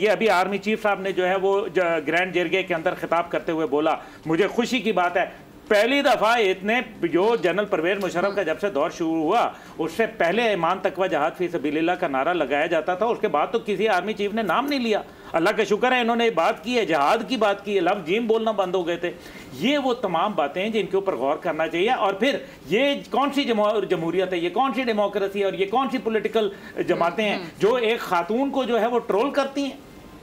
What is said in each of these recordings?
ये अभी army chief साहब ने जो है वो ग्रैंड जेरगे के अंदर खिताब करते हुए बोला, मुझे खुशी की बात है, पहली दफा इतने जो जनरल परवेज मुशर्रफ का जब से दौर शुरू हुआ उससे पहले ईमान तकवा जहाद फी सबीलिल्लाह का नारा लगाया जाता था, उसके बाद तो किसी आर्मी चीफ ने नाम नहीं लिया। अल्लाह का शुक्र है इन्होंने बात की है, जहाद की बात की है, लफ्ज़ जीम बोलना बंद हो गए थे। ये वो तमाम बातें हैं जिनके ऊपर गौर करना चाहिए। और फिर ये कौन सी जमहूरियत है, ये कौन सी डेमोक्रेसी है और ये कौन सी पॉलिटिकल जमातें हैं जो एक खातून को जो है वो ट्रोल करती हैं।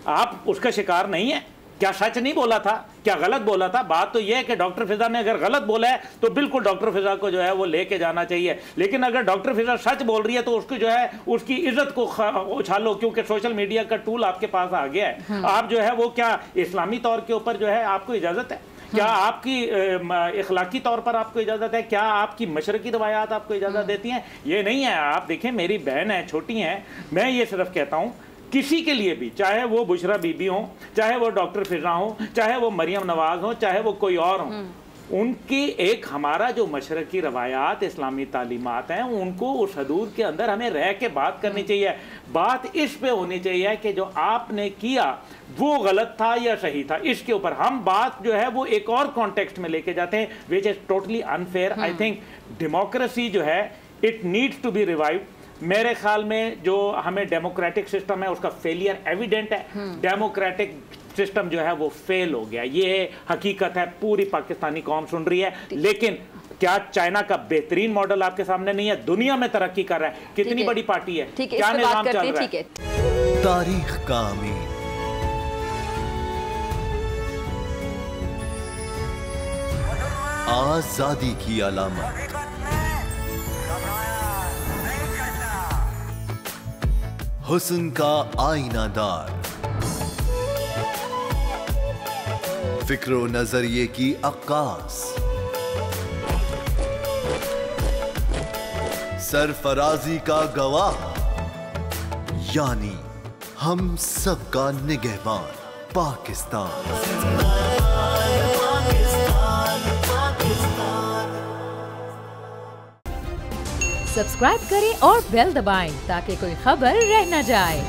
आप उसका शिकार नहीं है। क्या सच नहीं बोला था, क्या गलत बोला था? बात तो यह है कि डॉक्टर फिजा ने अगर गलत बोला है तो बिल्कुल डॉक्टर फिजा को जो है वो लेके जाना चाहिए, लेकिन अगर डॉक्टर फिजा सच बोल रही है तो उसको जो है उसकी इज्जत को उछालो, क्योंकि सोशल मीडिया का टूल आपके पास आ गया है। आप जो है वो क्या इस्लामी तौर के ऊपर जो है आपको इजाजत है? क्या आपकी इखलाकी तौर पर आपको इजाजत है? क्या आपकी मशरकी रवायात आपको इजाजत देती हैं? ये नहीं है। आप देखें, मेरी बहन है, छोटी हैं, मैं ये सिर्फ कहता हूँ किसी के लिए भी, चाहे वो बुशरा बीबी हो, चाहे वो डॉक्टर फिजा हो, चाहे वो मरियम नवाज हो, चाहे वो कोई और हो, उनकी एक हमारा जो मशरकी रवायात इस्लामी तालीमात हैं उनको उस हदूद के अंदर हमें रह के बात करनी चाहिए। बात इस पे होनी चाहिए कि जो आपने किया वो गलत था या सही था, इसके ऊपर हम बात जो है वो एक और कॉन्टेक्स्ट में लेके जाते हैं, which is totally unfair. I think democracy जो है it needs to be revived. मेरे ख्याल में जो हमें डेमोक्रेटिक सिस्टम है उसका फेलियर एविडेंट है। डेमोक्रेटिक सिस्टम जो है वो फेल हो गया, ये हकीकत है, पूरी पाकिस्तानी कौम सुन रही है। लेकिन क्या चाइना का बेहतरीन मॉडल आपके सामने नहीं है? दुनिया में तरक्की कर रहा है, कितनी बड़ी पार्टी है, क्या निजाम चल रहा है। तारीख का अमीर, आजादी की अलामत, हुस्न का आईनादार, फिक्र व नजरिए की अक्कास, सरफराजी का गवाह, यानी हम सबका निगहबान पाकिस्तान। सब्सक्राइब करें और बेल दबाएं ताकि कोई खबर रह न जाए।